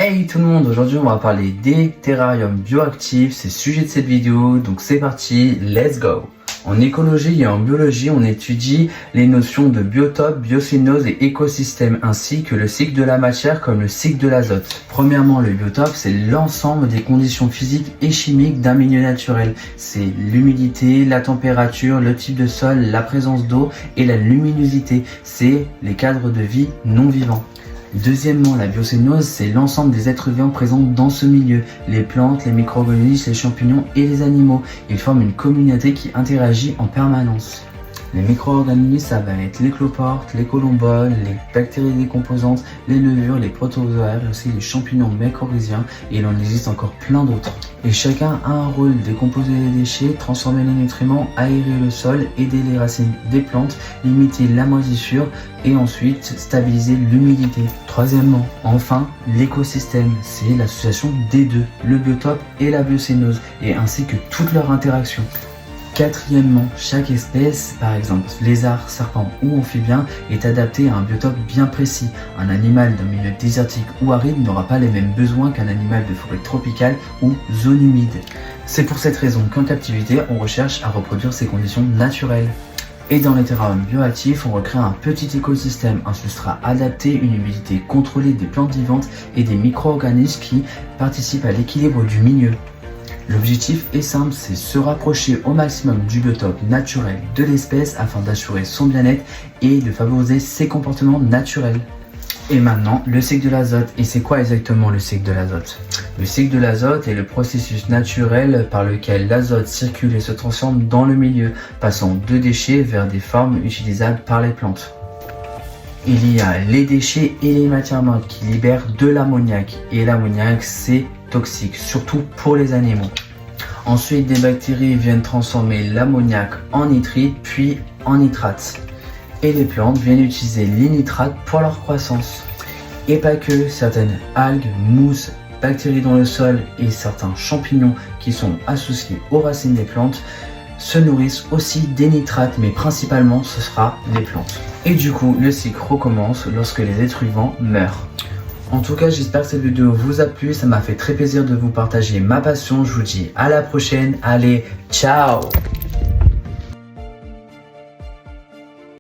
Hey tout le monde, aujourd'hui on va parler des terrariums bioactifs, c'est le sujet de cette vidéo, donc c'est parti, let's go. En écologie et en biologie, on étudie les notions de biotope, biocénose et écosystème, ainsi que le cycle de la matière comme le cycle de l'azote. Premièrement, le biotope, c'est l'ensemble des conditions physiques et chimiques d'un milieu naturel. C'est l'humidité, la température, le type de sol, la présence d'eau et la luminosité. C'est les cadres de vie non vivants. Deuxièmement, la biocénose, c'est l'ensemble des êtres vivants présents dans ce milieu. Les plantes, les micro-organismes, les champignons et les animaux. Ils forment une communauté qui interagit en permanence. Les micro-organismes, ça va être les cloportes, les colomboles, les bactéries décomposantes, les levures, les protozoaires, aussi les champignons mycorhiziens, et il en existe encore plein d'autres. Et chacun a un rôle: décomposer les déchets, transformer les nutriments, aérer le sol, aider les racines des plantes, limiter la moisissure et ensuite stabiliser l'humidité. Troisièmement, enfin, l'écosystème, c'est l'association des deux, le biotope et la biocénose, et ainsi que toutes leurs interactions. Quatrièmement, chaque espèce, par exemple lézard, serpent ou amphibien, est adapté à un biotope bien précis. Un animal d'un milieu désertique ou aride n'aura pas les mêmes besoins qu'un animal de forêt tropicale ou zone humide. C'est pour cette raison qu'en captivité, on recherche à reproduire ces conditions naturelles. Et dans les terrariums bioactifs, on recrée un petit écosystème, un substrat adapté, une humidité contrôlée des plantes vivantes et des micro-organismes qui participent à l'équilibre du milieu. L'objectif est simple, c'est se rapprocher au maximum du biotope naturel de l'espèce afin d'assurer son bien-être et de favoriser ses comportements naturels. Et maintenant, le cycle de l'azote. Et c'est quoi exactement le cycle de l'azote? Le cycle de l'azote est le processus naturel par lequel l'azote circule et se transforme dans le milieu, passant de déchets vers des formes utilisables par les plantes. Il y a les déchets et les matières mortes qui libèrent de l'ammoniac. Et l'ammoniac, c'est toxique, surtout pour les animaux. Ensuite, des bactéries viennent transformer l'ammoniac en nitrite, puis en nitrate. Et les plantes viennent utiliser les nitrates pour leur croissance. Et pas que, certaines algues, mousses, bactéries dans le sol et certains champignons qui sont associés aux racines des plantes se nourrissent aussi des nitrates, mais principalement ce sera les plantes. Et du coup, le cycle recommence lorsque les êtres vivants meurent. En tout cas, j'espère que cette vidéo vous a plu, ça m'a fait très plaisir de vous partager ma passion. Je vous dis à la prochaine, allez, ciao!